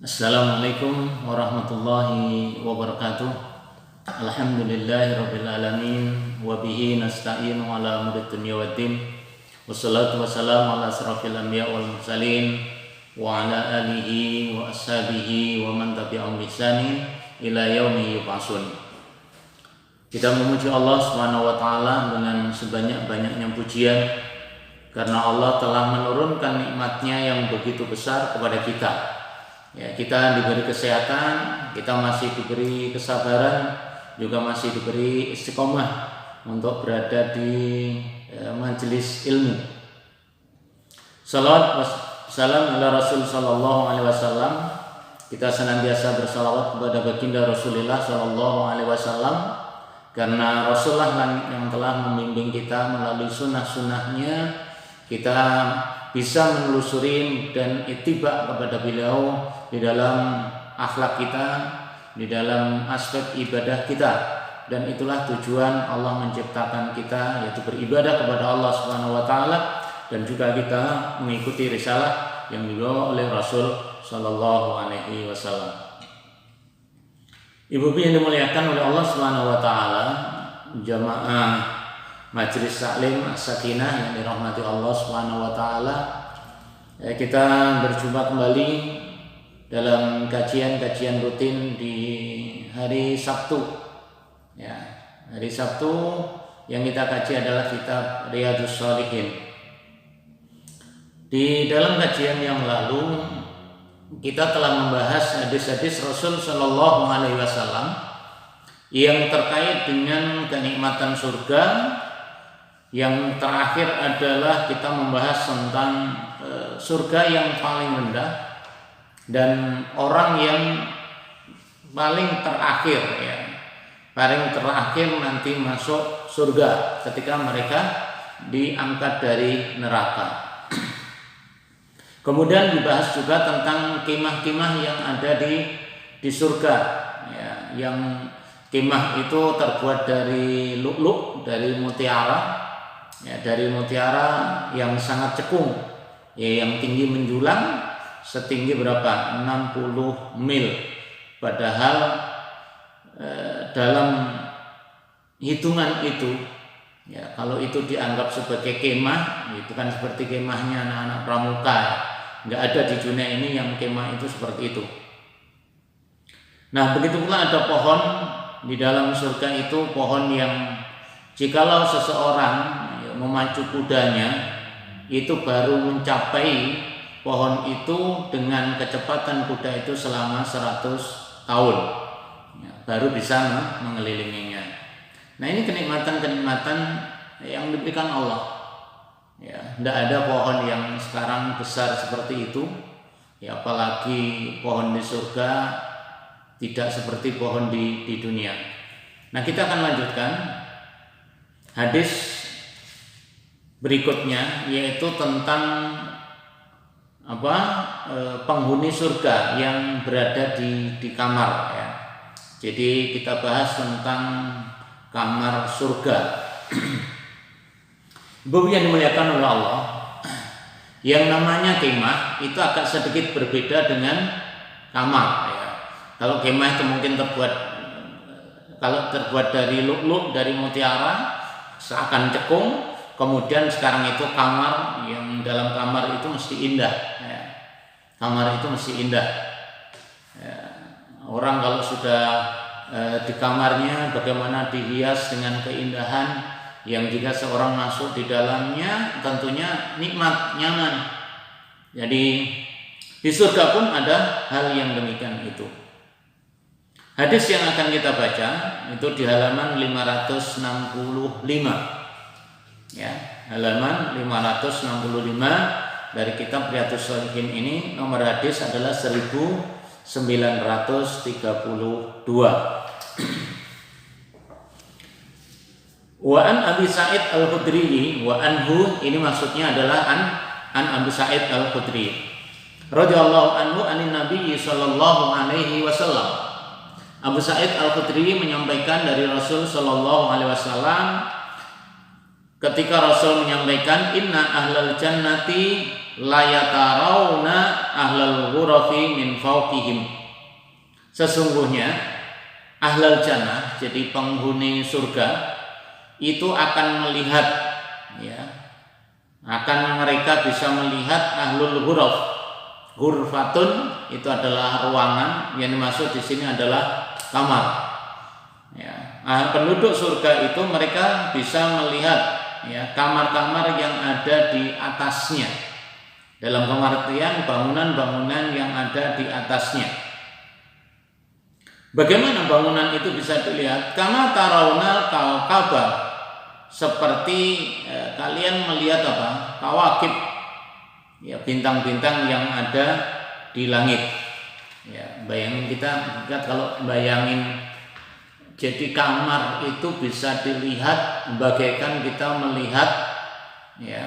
Assalamualaikum warahmatullahi wabarakatuh. Alhamdulillahirabbil alamin wa bihi nasta'inu ala umuri dunya waddin. Wassalatu wassalamu ala asrofil anbiya wal mursalin wa ala alihi wa ashabihi wa man tabi'ahum bi ihsanin ila yaumi yub'atsun. Kita memuji Allah Subhanahu wa taala dengan sebanyak-banyaknya pujian karena Allah telah menurunkan nikmat-Nya yang begitu besar kepada kita. Ya, kita diberi kesehatan, kita masih diberi kesabaran, juga masih diberi istiqomah untuk berada di majelis ilmu. Salawat wassalam ala Rasul sallallahu alaihi wasallam. Kita senantiasa bersalawat kepada baginda Rasulullah sallallahu alaihi wasallam karena Rasulullah yang telah membimbing kita melalui sunnah-sunnahnya. Kita bisa menelusuri dan ittiba kepada beliau di dalam akhlak kita, di dalam aspek ibadah kita, dan itulah tujuan Allah menciptakan kita, yaitu beribadah kepada Allah Subhanahu wa taala dan juga kita mengikuti risalah yang dibawa oleh Rasul sallallahu alaihi wasallam. Ibu-ibu yang dimuliakan oleh Allah Subhanahu wa taala, jamaah Majelis Taklim As-Sakinah yang dirahmati Allah Subhanahu wa taala, kita berjumpa kembali dalam kajian-kajian rutin di hari Sabtu. Ya, hari Sabtu yang kita kaji adalah kitab Riyadhus Shalihin. Di dalam kajian yang lalu kita telah membahas hadis-hadis Rasul Shallallahu Alaihi Wasallam yang terkait dengan kenikmatan surga. Yang terakhir adalah kita membahas tentang surga yang paling rendah dan orang yang paling terakhir, ya, paling terakhir nanti masuk surga ketika mereka diangkat dari neraka. Kemudian dibahas juga tentang kemah-kemah yang ada di surga, ya, yang kemah itu terbuat dari lu'lu', dari mutiara. Ya, dari mutiara yang sangat cekung, ya, yang tinggi menjulang setinggi berapa? 60 mil. Padahal dalam hitungan itu, ya, kalau itu dianggap sebagai kemah, itu kan seperti kemahnya anak-anak pramuka. Nggak ada di dunia ini yang kemah itu seperti itu. Nah, begitu pula ada pohon di dalam surga itu, pohon yang jikalau seseorang memacu kudanya itu baru mencapai pohon itu dengan kecepatan kuda itu selama 100 tahun, ya, baru bisa mengelilinginya. Nah, ini kenikmatan-kenikmatan yang diberikan Allah. Ya, tidak ada pohon yang sekarang besar seperti itu, ya, apalagi pohon di surga tidak seperti pohon di dunia. Nah, kita akan lanjutkan hadis berikutnya, yaitu tentang penghuni surga yang berada di kamar, ya. Jadi kita bahas tentang kamar surga. Ibu yang dimuliakan oleh Allah, yang namanya kemah itu agak sedikit berbeda dengan kamar, ya. Kalau kemah itu mungkin terbuat dari lu'lu', dari mutiara, seakan cekung. Kemudian sekarang itu kamar, yang dalam kamar itu mesti indah, ya. Kamar itu mesti indah, ya. Orang kalau sudah di kamarnya bagaimana dihias dengan keindahan yang jika seorang masuk di dalamnya tentunya nikmat, nyaman. Jadi di surga pun ada hal yang demikian itu. Hadis yang akan kita baca itu di halaman 565. Ya, halaman 565 dari kitab Riyadhus Shalihin ini, nomor hadis adalah 1932. Wa an Abi Sa'id Al-Khudri wa anhu, ini maksudnya adalah an Abi Sa'id Al-Khudri radhiyallahu anhu anin Nabi sallallahu alaihi wasallam. Abu Sa'id Al-Khudri menyampaikan dari Rasul sallallahu alaihi wasallam ketika Rasul menyampaikan inna ahlal jannati la yatarawna ahlal ghurafi min fawqihim. Sesungguhnya ahlal jannah, jadi penghuni surga itu akan melihat, ya, akan mereka bisa melihat ahlul ghuraf. Ghurfatun itu adalah ruangan, yang dimaksud di sini adalah kamar. Ya, penduduk surga itu mereka bisa melihat, ya, kamar-kamar yang ada di atasnya. Dalam pengertian bangunan-bangunan yang ada di atasnya. Bagaimana bangunan itu bisa dilihat? Kama tarawnal kaukaba, seperti kalian melihat apa? Kawakib, ya, bintang-bintang yang ada di langit. Ya, bayangin kita kalau bayangin jadi kamar itu bisa dilihat bagaikan kita melihat, ya,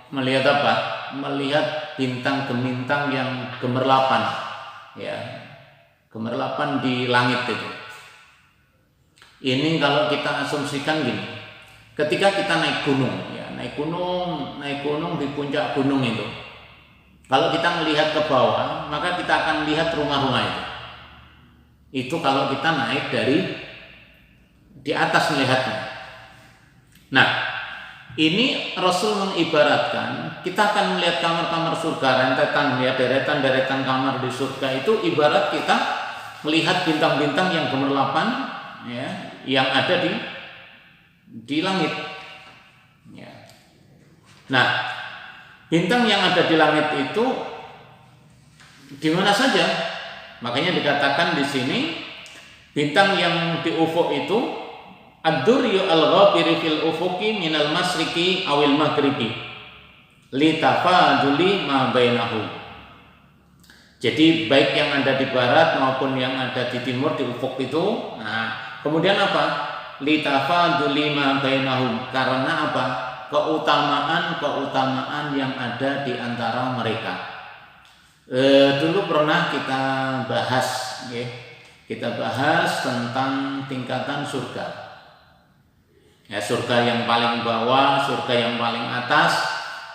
melihat apa? Melihat bintang gemintang yang gemerlapan, ya, gemerlapan di langit itu. Ini kalau kita asumsikan gini. Ketika kita naik gunung, ya, naik gunung di puncak gunung itu. Kalau kita melihat ke bawah, maka kita akan lihat rumah-rumah itu. Itu kalau kita naik dari di atas melihatnya. Nah, ini Rasul mengibaratkan kita akan melihat kamar-kamar surga, rentetan, ya, deretan-deretan kamar di surga itu ibarat kita melihat bintang-bintang yang gemerlapan, ya, yang ada di langit. Ya. Nah, bintang yang ada di langit itu di mana saja. Makanya dikatakan di sini bintang yang di ufuk itu ad-duryu al-ghabiri fil ufuqi minal masriki awil maghribi litafaduli ma bainahu. Jadi baik yang ada di barat maupun yang ada di timur, di ufuk itu. Nah, kemudian apa? Litafaduli ma bainahum, karena apa? Keutamaan yang ada di antara mereka. Dulu pernah kita bahas, ya, kita bahas tentang tingkatan surga. Ya, surga yang paling bawah, surga yang paling atas.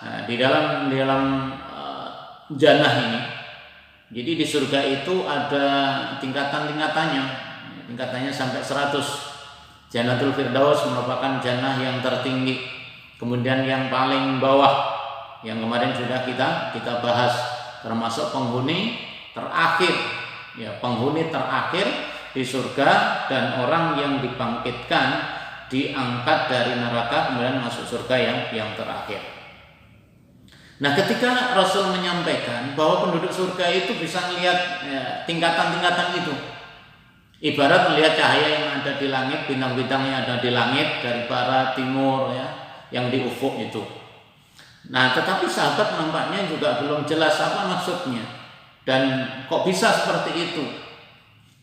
Nah, di dalam jannah ini. Jadi di surga itu ada tingkatan-tingkatannya. Tingkatannya sampai 100. Jannatul Firdaus merupakan jannah yang tertinggi. Kemudian yang paling bawah yang kemarin sudah kita bahas, termasuk penghuni terakhir, ya, penghuni terakhir di surga dan orang yang dibangkitkan, diangkat dari neraka kemudian masuk surga yang terakhir. Nah, ketika Rasul menyampaikan bahwa penduduk surga itu bisa melihat, ya, tingkatan-tingkatan itu, ibarat melihat cahaya yang ada di langit, bintang-bintang yang ada di langit dari barat, timur, ya, yang di ufuk itu. Nah, tetapi sahabat nampaknya juga belum jelas apa maksudnya dan kok bisa seperti itu.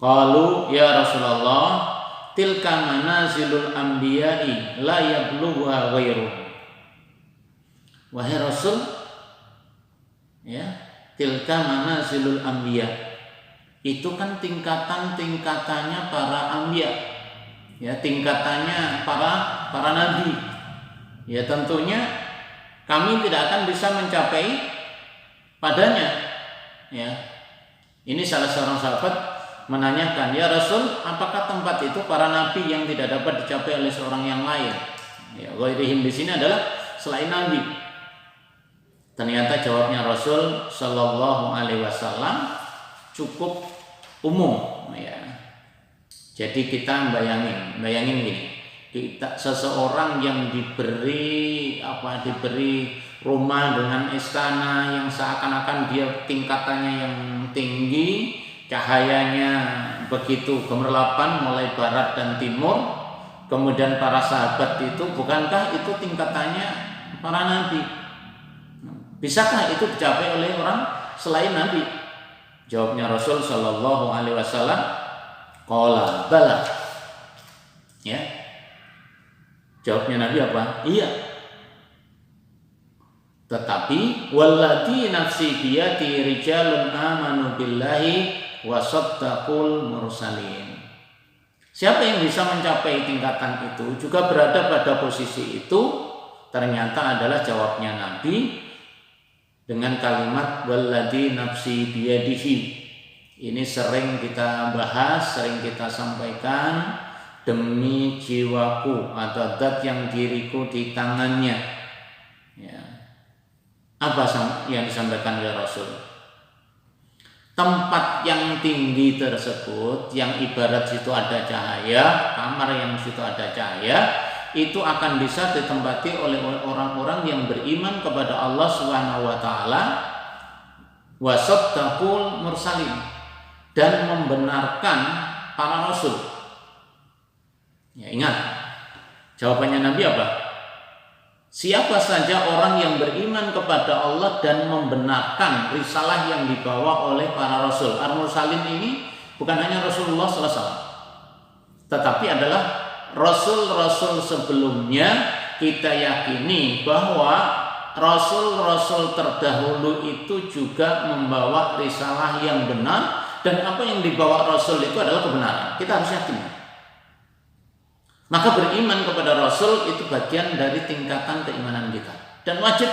Qalu ya Rasulullah, tilka manazilul anbiya'i la yablughuha ghairu. Wahai Rasul, ya, tilka manazilul anbiya, itu kan tingkatan-tingkatannya para anbiya, ya, tingkatannya para nabi. Ya, tentunya kami tidak akan bisa mencapai padanya. Ya, ini salah seorang sahabat menanyakan, ya Rasul, apakah tempat itu para nabi yang tidak dapat dicapai oleh seorang yang lain? Ya, ghairihim di sini adalah selain nabi. Ternyata jawabnya Rasul Shallallahu Alaihi Wasallam cukup umum, ya. Jadi kita bayangin gini. Seseorang yang diberi rumah dengan istana yang seakan-akan dia tingkatannya yang tinggi, cahayanya begitu gemerlapan mulai barat dan timur. Kemudian para sahabat itu, bukankah itu tingkatannya para nabi? Bisakah itu dicapai oleh orang selain nabi? Jawabnya Rasul Shallallahu Alaihi Wasallam, qala bala. Ya. Jawabnya Nabi apa? Iya. Tetapi wallati nafsi biyati rijalun amanu billahi wa saddaqul mursalin. Siapa yang bisa mencapai tingkatan itu juga berada pada posisi itu, ternyata adalah jawabnya Nabi, dengan kalimat walladzi nafsi biyadihi. Ini sering kita bahas, sering kita sampaikan, demi jiwaku atau zat yang diriku di tangannya. Ya. Apa yang disampaikan oleh Rasul? Tempat yang tinggi tersebut, yang ibarat situ ada cahaya, kamar yang situ ada cahaya, itu akan bisa ditempati oleh orang-orang yang beriman kepada Allah Subhanahu wa taala, wa saddaqul mursalin, dan membenarkan para rasul. Ya, ingat jawabannya Nabi apa? Siapa saja orang yang beriman kepada Allah dan membenarkan risalah yang dibawa oleh para rasul. Al-mursalin ini bukan hanya Rasulullah SAW, tetapi adalah rasul-rasul sebelumnya. Kita yakini bahwa rasul-rasul terdahulu itu juga membawa risalah yang benar, dan apa yang dibawa rasul itu adalah kebenaran. Kita harus yakin. Maka beriman kepada rasul itu bagian dari tingkatan keimanan kita, dan wajib.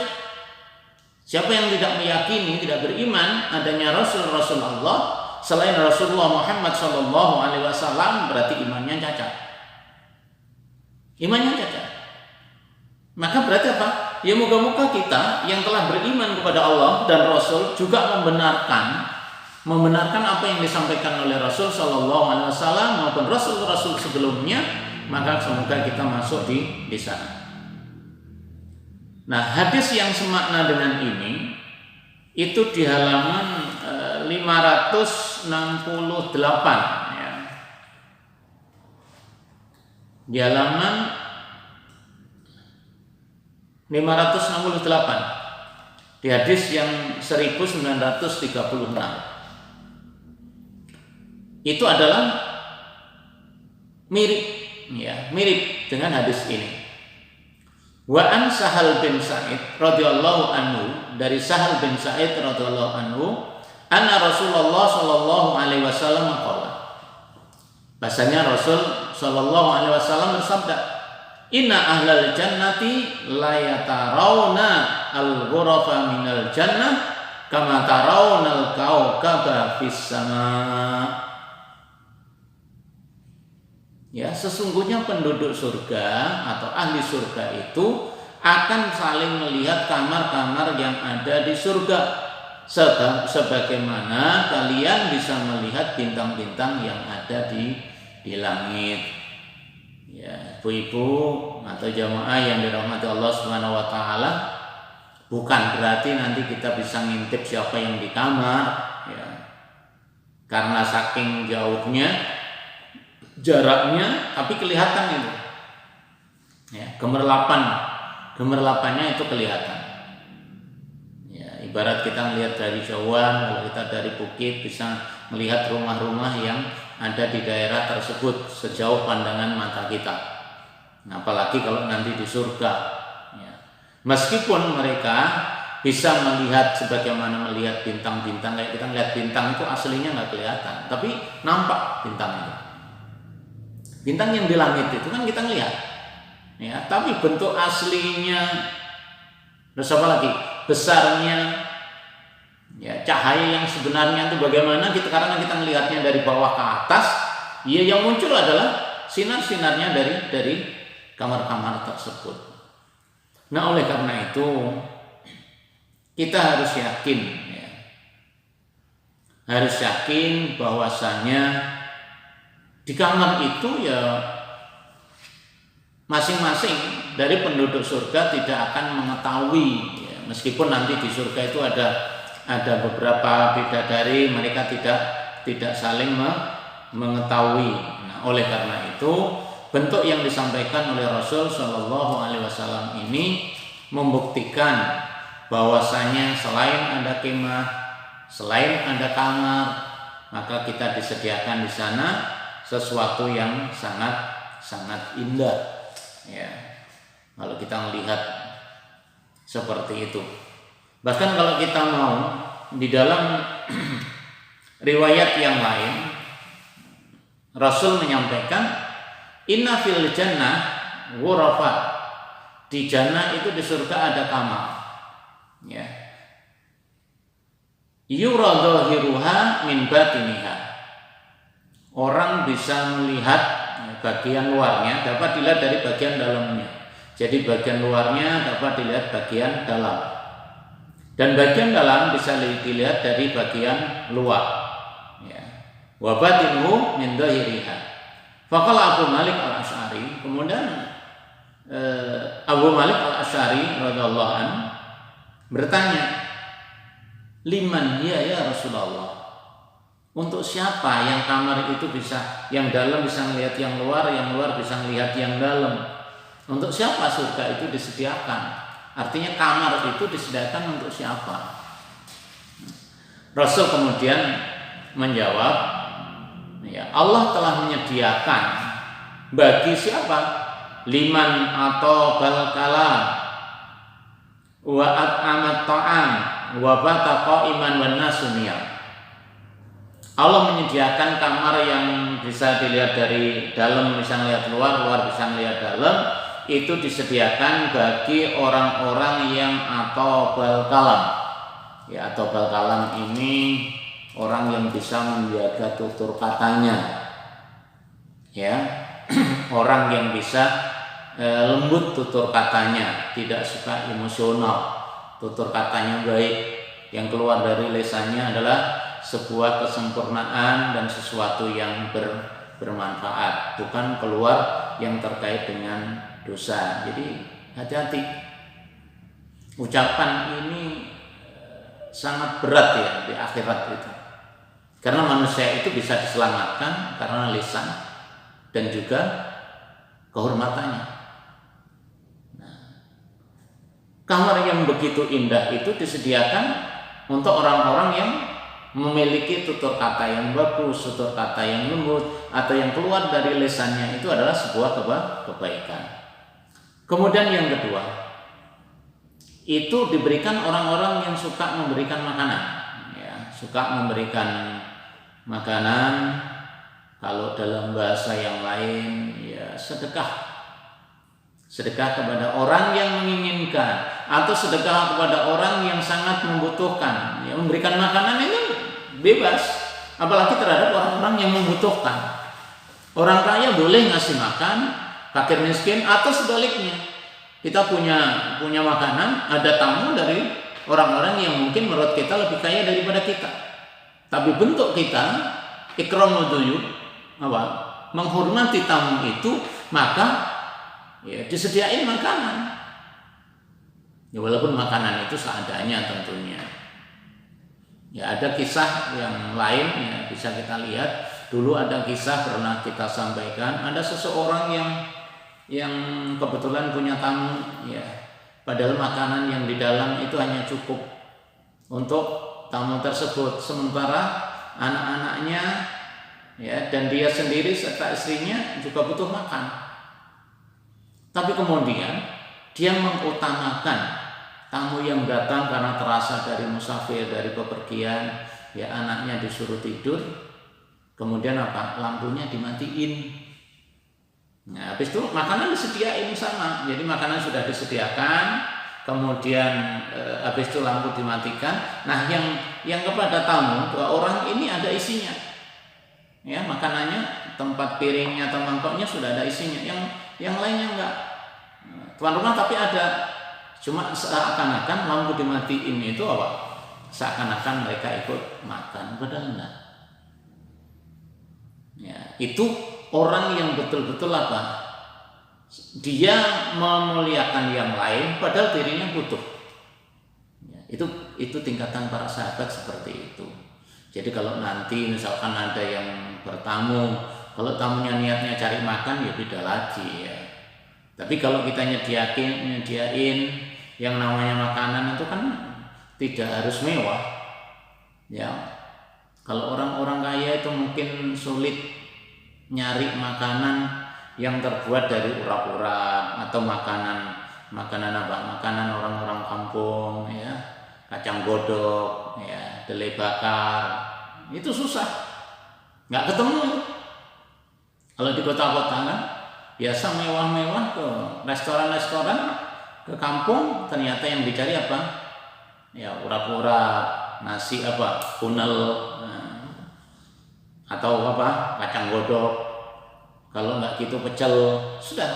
Siapa yang tidak meyakini, tidak beriman adanya rasul-rasul Allah selain Rasulullah Muhammad SAW, berarti imannya cacat. Imannya cacat. Maka berarti apa? Ya moga-moga kita yang telah beriman kepada Allah dan Rasul juga membenarkan apa yang disampaikan oleh Rasul SAW maupun Rasul-Rasul sebelumnya. Maka semoga kita masuk di sana. Nah, hadis yang semakna dengan ini itu di halaman 568 ya. Di halaman 568 di hadis yang 1936 itu adalah mirip dengan hadis ini. Wa an Sahal bin Sa'id radhiyallahu anhu, dari Sahal bin Sa'id radhiyallahu anhu, anna Rasulullah sallallahu alaihi wasallam qala, bahasanya Rasul sallallahu alaihi wasallam bersabda, inna ahlal jannati la yatarawna al-ghurafa minal jannah kama tarawna al-kawkaba fis sama. Ya, sesungguhnya penduduk surga atau ahli surga itu akan saling melihat kamar-kamar yang ada di surga, sebagaimana kalian bisa melihat bintang-bintang yang ada di langit. Ya, ibu-ibu atau jamaah yang dirahmati Allah Subhanahu wa taala, bukan berarti nanti kita bisa ngintip siapa yang di kamar, ya. Karena saking jauhnya jaraknya, tapi kelihatan itu. Ya, gemerlapannya itu kelihatan. Ya, ibarat kita melihat dari jauhan, kalau kita dari bukit bisa melihat rumah-rumah yang ada di daerah tersebut sejauh pandangan mata kita. Nah, apalagi kalau nanti di surga. Ya. Meskipun mereka bisa melihat sebagaimana melihat bintang-bintang, kayak kita melihat bintang itu aslinya nggak kelihatan, tapi nampak bintang itu. Bintang yang di langit itu kan kita lihat, ya, tapi bentuk aslinya, terus apa lagi, besarnya, ya, cahaya yang sebenarnya itu bagaimana kita, karena kita melihatnya dari bawah ke atas, ya, yang muncul adalah sinar-sinarnya dari kamar-kamar tersebut. Nah, oleh karena itu kita harus yakin, ya, harus yakin bahwasanya di kamar itu ya masing-masing dari penduduk surga tidak akan mengetahui, ya, meskipun nanti di surga itu ada beberapa bidadari, mereka tidak saling mengetahui. Nah, oleh karena itu bentuk yang disampaikan oleh Rasul Shallallahu Alaihi Wasallam ini membuktikan bahwasanya selain ada kemah, selain ada kamar, maka kita disediakan di sana sesuatu yang sangat indah, ya, kalau kita melihat seperti itu. Bahkan kalau kita mau di dalam riwayat yang lain, Rasul menyampaikan inna fil jannah ghurafa, di jannah itu di surga ada kamar, ya, yura dhahiruha min batiniha. Orang bisa melihat bagian luarnya dapat dilihat dari bagian dalamnya. Jadi bagian luarnya dapat dilihat bagian dalam. Dan bagian dalam bisa dilihat dari bagian luar. Ya. Wa batinuhu min dhahiriha. Faqala Abu Malik Al-Asy'ari, kemudian Abu Malik Al-Asy'ari radhiyallahu anhu bertanya, "Liman ya Rasulullah?" Untuk siapa yang kamar itu bisa, yang dalam bisa melihat yang luar bisa melihat yang dalam? Untuk siapa surga itu disediakan? Artinya kamar itu disediakan untuk siapa? Rasul kemudian menjawab, ya, Allah telah menyediakan bagi siapa? Liman atau balkalam wa at'amat ta'am wa bata qa'iman wan nasu niyam. Allah menyediakan kamar yang bisa dilihat dari dalam bisa melihat luar, luar bisa melihat dalam. Itu disediakan bagi orang-orang yang atau balkalam. Ya, atau balkalam ini orang yang bisa menjaga tutur katanya. Ya, orang yang bisa lembut tutur katanya, tidak suka emosional. Tutur katanya baik. Yang keluar dari lisannya adalah sebuah kesempurnaan dan sesuatu yang bermanfaat, bukan keluar yang terkait dengan dosa. Jadi hati-hati, ucapan ini sangat berat ya di akhirat itu, karena manusia itu bisa diselamatkan karena lisan dan juga kehormatannya. Nah, kamar yang begitu indah itu disediakan untuk orang-orang yang memiliki tutur kata yang bagus, tutur kata yang lembut, atau yang keluar dari lisannya itu adalah sebuah kebaikan. Kemudian yang kedua, itu diberikan orang-orang yang suka memberikan makanan, ya, suka memberikan makanan. Kalau dalam bahasa yang lain, ya sedekah. Sedekah kepada orang yang menginginkan, atau sedekah kepada orang yang sangat membutuhkan. Ya, memberikan makanan itu bebas, apalagi terhadap orang-orang yang membutuhkan. Orang kaya boleh ngasih makan, fakir miskin, atau sebaliknya. Kita punya makanan, ada tamu dari orang-orang yang mungkin menurut kita lebih kaya daripada kita. Tapi bentuk kita ikramul dhuyuf, menghormati tamu itu, maka ya disediain makanan. Ya, walaupun makanan itu seadanya tentunya. Ya, ada kisah yang lain ya bisa kita lihat. Dulu ada kisah pernah kita sampaikan, ada seseorang yang kebetulan punya tamu, ya, padahal makanan yang di dalam itu hanya cukup untuk tamu tersebut, sementara anak-anaknya, ya, dan dia sendiri serta istrinya juga butuh makan. Tapi kemudian dia mengutamakan tamu yang datang karena terasa dari musafir, dari bepergian, ya, anaknya disuruh tidur, kemudian lampunya dimatiin. Nah, habis itu makanan disediain sama, jadi makanan sudah disediakan, kemudian habis itu lampu dimatikan. Nah, yang kepada tamu, dua orang ini ada isinya, ya, makanannya, tempat piringnya atau mangkoknya sudah ada isinya, yang lainnya enggak. Tuan rumah tapi ada, cuma seakan-akan lampu dimatiin itu seakan-akan mereka ikut makan, padahal enggak. Ya, itu orang yang betul-betul dia memuliakan yang lain padahal dirinya butuh. Ya, itu tingkatan para sahabat seperti itu. Jadi kalau nanti misalkan ada yang bertamu, kalau tamunya niatnya cari makan, ya beda lagi, ya. Tapi kalau kita nyediain yang namanya makanan itu kan tidak harus mewah. Ya. Kalau orang-orang kaya itu mungkin sulit nyari makanan yang terbuat dari urat-urat atau makanan orang-orang kampung, ya, kacang godok, ya, delai bakar, itu susah, nggak ketemu. Kalau di kota-kota kan biasa mewah-mewah ke restoran-restoran, ke kampung ternyata yang dicari apa? Ya, urat-urat, nasi apa punel, atau apa kacang godok, kalau nggak gitu pecel, sudah.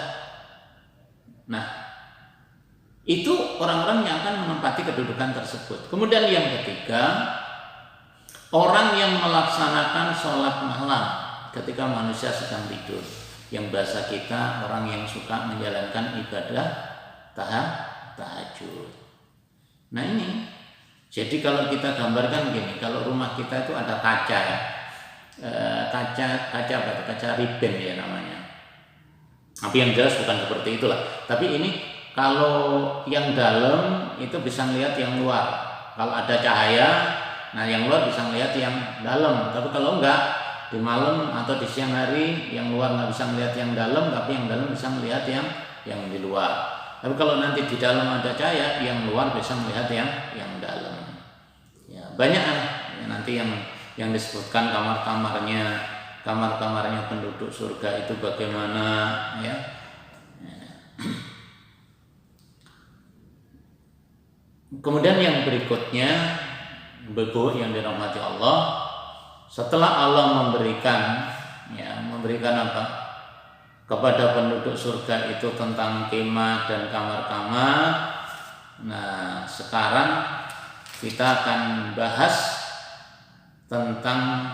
Nah, itu orang-orang yang akan menempati kedudukan tersebut. Kemudian yang ketiga, orang yang melaksanakan sholat malam ketika manusia sedang tidur, yang bahasa kita orang yang suka menjalankan ibadah tahajud. Nah ini, jadi kalau kita gambarkan gini, kalau rumah kita itu ada kaca ya, kaca riben ya namanya. Tapi yang jelas bukan seperti itulah. Tapi ini kalau yang dalam itu bisa melihat yang luar. Kalau ada cahaya, nah yang luar bisa melihat yang dalam. Tapi kalau enggak, di malam atau di siang hari yang luar nggak bisa melihat yang dalam, tapi yang dalam bisa melihat yang di luar. Tapi kalau nanti di dalam ada cahaya, yang luar bisa melihat yang dalam. Ya, banyak ya, nanti yang disebutkan kamar-kamarnya penduduk surga itu bagaimana ya. Kemudian yang berikutnya, Bapak yang dirahmati Allah, setelah Allah memberikan apa kepada penduduk surga itu tentang kemah dan kamar-kamar. Nah, sekarang kita akan bahas tentang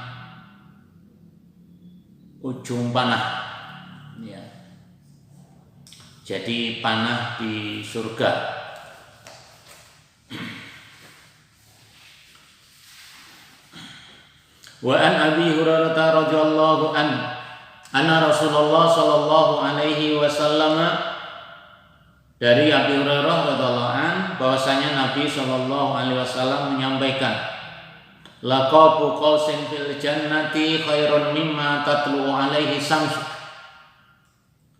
ujung panah ya. Jadi panah di surga. Wa an Abi Hurairah radhiyallahu anna Rasulullah sallallahu alaihi wasallam, dari Abi Hurairah radhiyallahu an bahwasanya Nabi sallallahu alaihi wasallam menyampaikan, laqabu qausin fil jannati khairun mimma tatlu alaihi samsu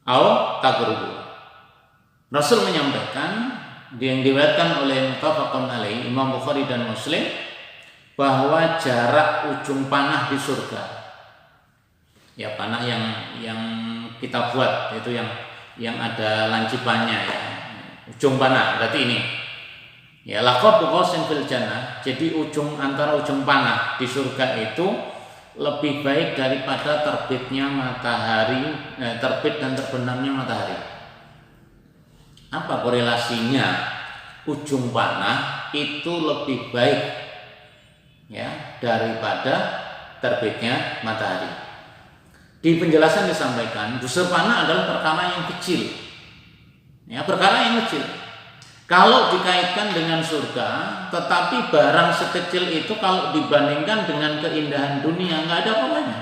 aw tagrubu. Rasul menyampaikan, yang diriwayatkan oleh muttafaqun alaihi Imam Bukhari dan Muslim, bahwa jarak ujung panah di surga, ya panah yang kita buat itu yang ada lancipannya ya, ujung panah berarti ini ya, laqabu qausin fil jannah. Jadi antara ujung panah di surga itu lebih baik daripada terbitnya matahari, terbit dan terbenamnya matahari. Apa korelasinya? Ujung panah itu lebih baik ya daripada terbitnya matahari. Di penjelasan disampaikan, busur panah adalah perkara yang kecil. Ya, perkara yang kecil. Kalau dikaitkan dengan surga, tetapi barang sekecil itu kalau dibandingkan dengan keindahan dunia nggak ada apa-apanya.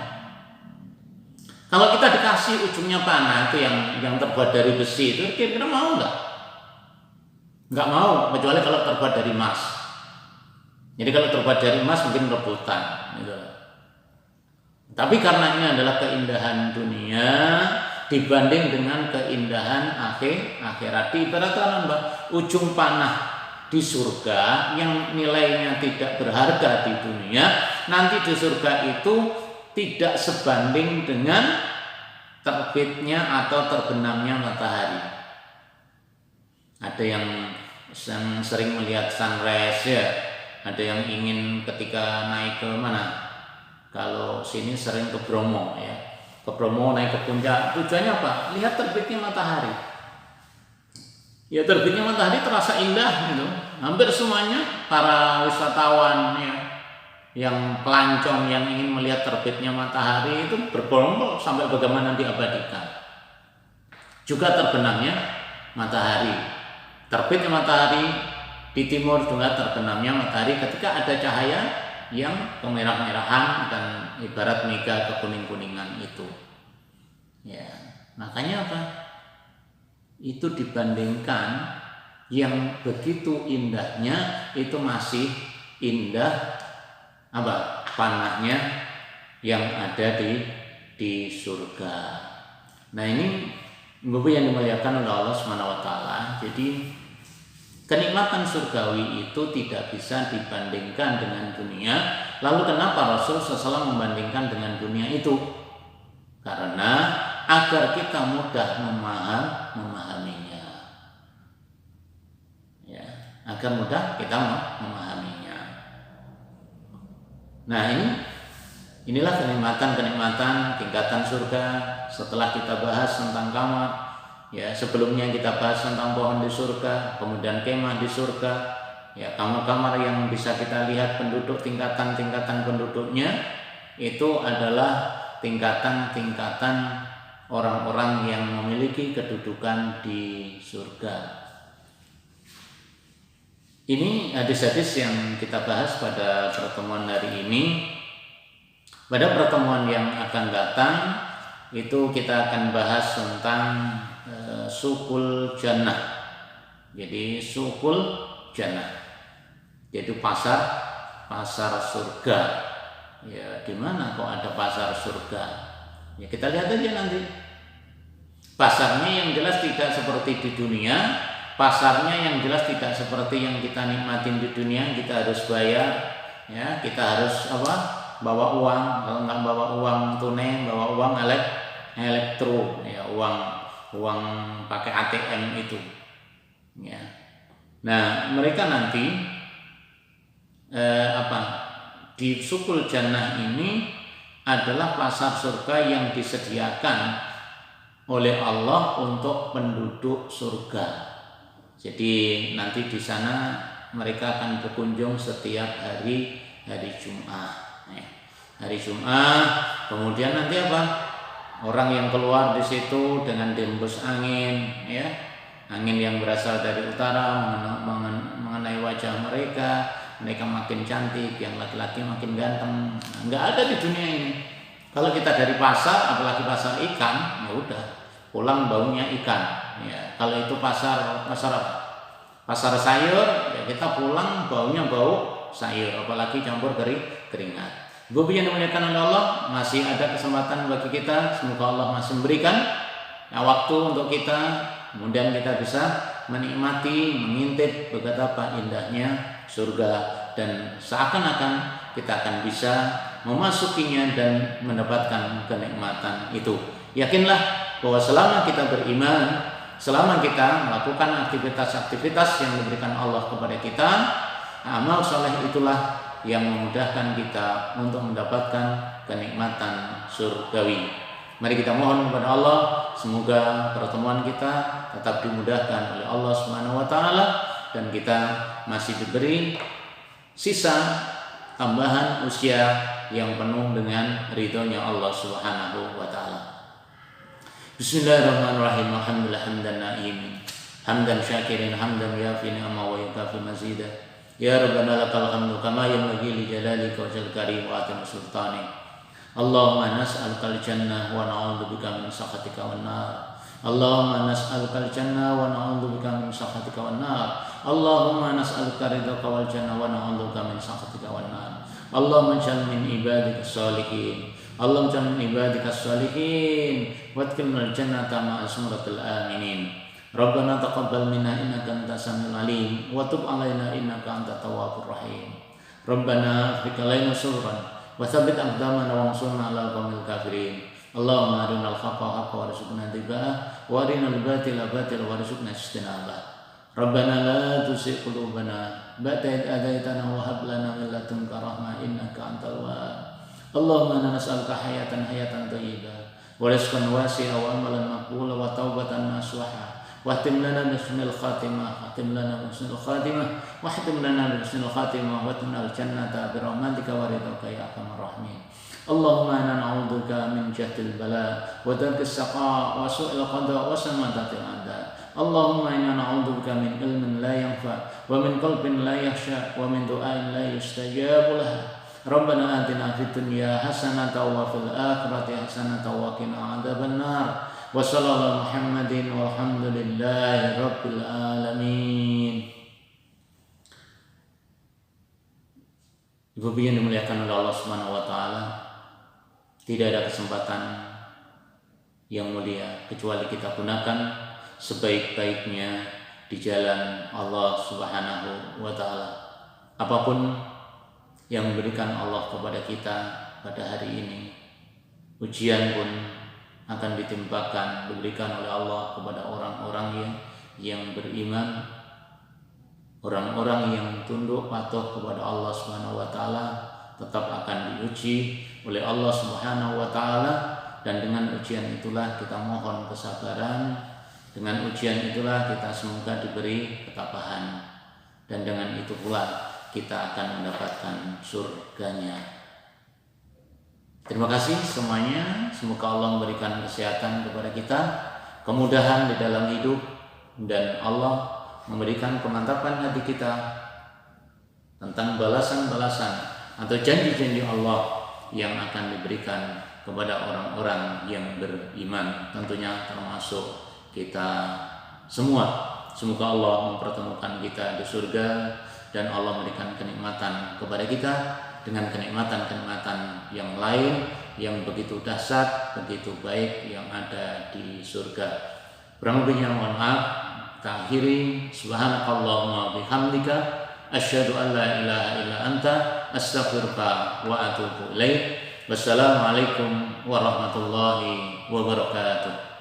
Kalau kita dikasih ujungnya panah itu yang terbuat dari besi itu, kira-kira mau nggak? Nggak mau, kecuali kalau terbuat dari emas. Jadi kalau terbuat dari emas mungkin rebutan gitu. Tapi karena ini adalah keindahan dunia dibanding dengan keindahan akhirat, ibaratkan ujung panah di surga yang nilainya tidak berharga di dunia, nanti di surga itu tidak sebanding dengan terbitnya atau terbenamnya matahari. Ada yang sering melihat sunrise ya, ada yang ingin ketika naik ke mana? Kalau sini sering ke Bromo ya, ke Bromo naik ke puncak, tujuannya apa? Lihat terbitnya matahari. Ya terbitnya matahari terasa indah gitu. Hampir semuanya para wisatawan ya, yang pelancong yang ingin melihat terbitnya matahari itu bergerombol sampai bagaimana diabadikan. Juga terbenamnya matahari. Terbitnya matahari di timur, juga terbenamnya matahari ketika ada cahaya yang kemerah-merahan dan ibarat mega kekuning-kuningan itu. Ya, makanya apa? Itu dibandingkan yang begitu indahnya itu masih indah apa? Panahnya yang ada di surga. Nah, ini Bapak yang dimuliakan oleh Allah SWT. Jadi kenikmatan surgawi itu tidak bisa dibandingkan dengan dunia. Lalu kenapa Rasul SAW membandingkan dengan dunia itu? Karena agar kita mudah memahaminya. Ya, agar mudah kita memahaminya. Nah, inilah kenikmatan tingkatan surga. Setelah kita bahas tentang kamar, ya sebelumnya kita bahas tentang pohon di surga, kemudian kemah di surga, ya kamar-kamar yang bisa kita lihat penduduk, tingkatan penduduknya itu adalah tingkatan orang-orang yang memiliki kedudukan di surga. Ini hadis-hadis yang kita bahas pada pertemuan hari ini. Pada pertemuan yang akan datang itu kita akan bahas tentang sukul jannah. Jadi sukul jannah, yaitu pasar surga. Ya, di mana kok ada pasar surga? Ya kita lihat aja nanti. Pasarnya yang jelas tidak seperti di dunia. Pasarnya yang jelas tidak seperti yang kita nikmatin di dunia. Kita harus bayar, ya kita harus bawa uang. Kalau nggak bawa uang tunai, bawa uang elektro, ya uang pakai ATM itu, ya. Nah mereka nanti di sukul jannah ini adalah pasar surga yang disediakan oleh Allah untuk penduduk surga. Jadi nanti di sana mereka akan berkunjung setiap hari Jumat. Hari Jumat, kemudian nanti orang yang keluar di situ dengan dihembus angin, ya, angin yang berasal dari utara mengenai wajah mereka makin cantik, yang laki-laki makin ganteng. Nggak ada di dunia ini. Kalau kita dari pasar, apalagi pasar ikan, ya udah pulang baunya ikan. Ya, kalau itu pasar sayur, ya kita pulang baunya bau sayur, apalagi campur keringat. Ibu yang dimuliakan oleh Allah, masih ada kesempatan bagi kita. Semoga Allah masih memberikan waktu untuk kita, kemudian kita bisa menikmati, mengintip betapa indahnya surga, dan seakan-akan kita akan bisa memasukinya dan mendapatkan kenikmatan itu. Yakinlah bahwa selama kita beriman, selama kita melakukan aktivitas-aktivitas yang diberikan Allah kepada kita, amal soleh itulah yang memudahkan kita untuk mendapatkan kenikmatan surgawi. Mari kita mohon kepada Allah, semoga pertemuan kita tetap dimudahkan oleh Allah Subhanahu wa taala, dan kita masih diberi sisa tambahan usia yang penuh dengan ridhonya Allah Subhanahu wa taala. Bismillahirrahmanirrahim. Alhamdulillah hamdan na'imin, hamdan syakirin, hamdan yafi ni'ama wa yukafi mazidah. Ya Rabbana lakal hamdu kama yanbaghi li jalalika wa jal karim wa atim sultani. Allahumma nas'alukal jannah wa na'udzubika min sakhatika wan nar. Allahumma nas'alukal jannah wa na'udzubika min sakhatika wan nar. Allahumma nas'aluka ridhaka wal jannah wa na'udzubika min sakhatika wan nar. Allahumma ij'al min ibadikas shalihin. Allahumma ij'al min ibadikas shalihin wadkhilnal jannata ma'a sumratil aminin. Rabbana taqabbal minna innaka antas samiul alim wa tub 'alaina innaka antat tawwabur rahim. Rabbana afriq 'alaina subran wa tsabbit aqdamana wansurna 'alal qaumil kafirin. Allahumma arinal haqqa haqqan warzuqna ittiba'ah wa arinal batila batilan warzuqna ijtinabah. Rabbana la tuzigh qulubana ba'da idh hadaytana wa hab lana min ladunka rahmah innaka antal wahhab. Allahumma inna nas'aluka hayatan thayyibah wa rizqan wasi'an wa amalan maqbulan wa taubatan nasuha. Wahtim lana bismil khatimah, wahtim lana bismil khatimah, wahtim lana bismil khatimah, wahdinal jannata bi rahmatika wa ridhaka ya arhamar rahimin. Allahumma inna na'udzubika min jahdil bala wa darkis saqa wa su'il qada wa samatatil a'da. Allahumma inna na'udzubika min ilmin la yanfa wa min qalbin la yakhsha wa min du'ain la yustajabu lah. Rabbana atina fid dunya hasanatan wa fil akhirati hasanatan wa qina adzabannar. Wa sallallahu Muhammadin walhamdulillahi rabbil alamin. Ibu yang dimuliakan oleh Allah Subhanahu wa taala, tidak ada kesempatan yang mulia kecuali kita gunakan sebaik-baiknya di jalan Allah Subhanahu wa taala. Apapun yang memberikan Allah kepada kita pada hari ini, ujian pun akan diberikan oleh Allah kepada orang-orang yang beriman, orang-orang yang tunduk patuh kepada Allah Subhanahu wa taala, tetap akan diuji oleh Allah Subhanahu wa taala, dan dengan ujian itulah kita mohon kesabaran, dengan ujian itulah kita semoga diberi ketabahan, dan dengan itu pula kita akan mendapatkan surganya. Terima kasih semuanya, semoga Allah memberikan kesehatan kepada kita, kemudahan di dalam hidup, dan Allah memberikan kemantapan hati kita tentang balasan-balasan atau janji-janji Allah yang akan diberikan kepada orang-orang yang beriman, tentunya termasuk kita semua. Semoga Allah mempertemukan kita di surga, dan Allah memberikan kenikmatan kepada kita dengan kenikmatan-kenikmatan yang lain yang begitu dahsyat, begitu baik yang ada di surga. Kurang lebihnya mohon maaf. Kita akhiri, subhanakallahumma bihamdika asyhadu an la ilaha illa anta astaghfiruka wa atubu ilaik. Wassalamualaikum warahmatullahi wabarakatuh.